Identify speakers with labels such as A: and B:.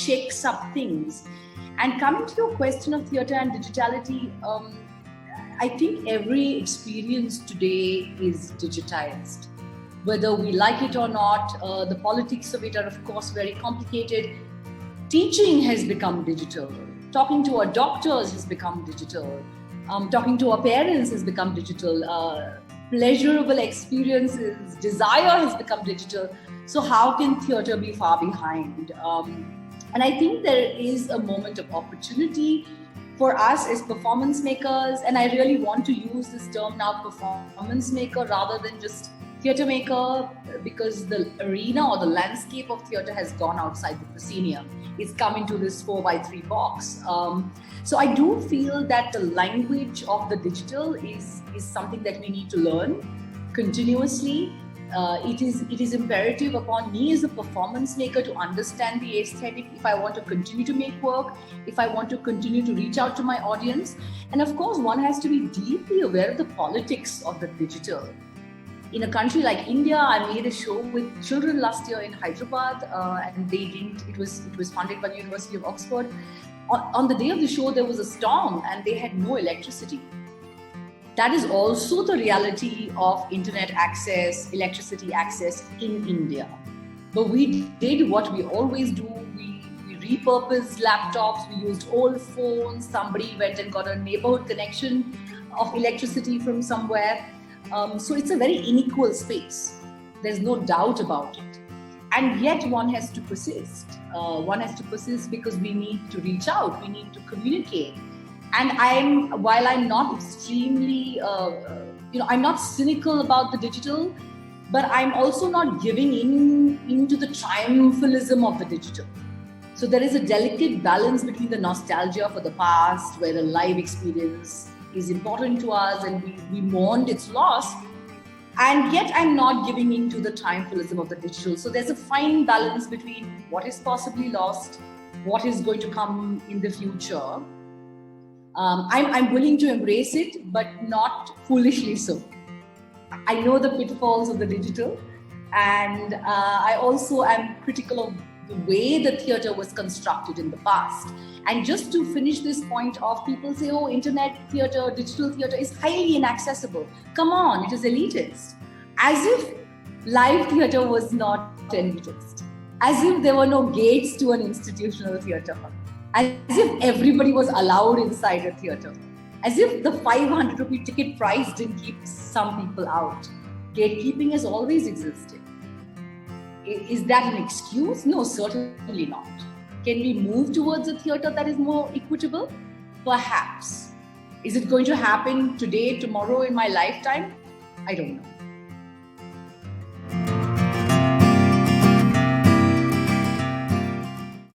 A: shakes up things. And coming to your question of theatre and digitality, I think every experience today is digitized. Whether we like it or not, the politics of it are, of course, very complicated. Teaching has become digital. Talking to our doctors has become digital. Talking to our parents has become digital. Pleasurable experiences, desire has become digital. So how can theatre be far behind? And I think there is a moment of opportunity for us as performance makers, and I really want to use this term now, performance maker, rather than just theatre maker, because the arena or the landscape of theatre has gone outside the proscenium. It's come into this 4x3 box. So I do feel that the language of the digital is something that we need to learn continuously. It is imperative upon me as a performance maker to understand the aesthetic if I want to continue to make work, if I want to continue to reach out to my audience. And of course, one has to be deeply aware of the politics of the digital. In a country like India, I made a show with children last year in Hyderabad, and it was funded by the University of Oxford. On the day of the show, there was a storm and they had no electricity. That is also the reality of internet access, electricity access in India. But we did what we always do. We repurposed laptops, we used old phones, somebody went and got a neighborhood connection of electricity from somewhere. So it's a very unequal space. There's no doubt about it. And yet one has to persist. One has to persist because we need to reach out, we need to communicate. And while I'm not extremely, I'm not cynical about the digital, but I'm also not giving into the triumphalism of the digital. So there is a delicate balance between the nostalgia for the past, where the live experience is important to us and we mourned its loss. And yet I'm not giving into the triumphalism of the digital. So there's a fine balance between what is possibly lost, what is going to come in the future. I'm willing to embrace it, but not foolishly so. I know the pitfalls of the digital, and I also am critical of the way the theatre was constructed in the past. And just to finish this point off, people say, oh, internet theatre, digital theatre is highly inaccessible. Come on, it is elitist. As if live theatre was not elitist. As if there were no gates to an institutional theatre. As if everybody was allowed inside a theatre. As if the 500 rupee ticket price didn't keep some people out. Gatekeeping has always existed. Is that an excuse? No, certainly not. Can we move towards a theatre that is more equitable? Perhaps. Is it going to happen today, tomorrow, in my lifetime? I don't know.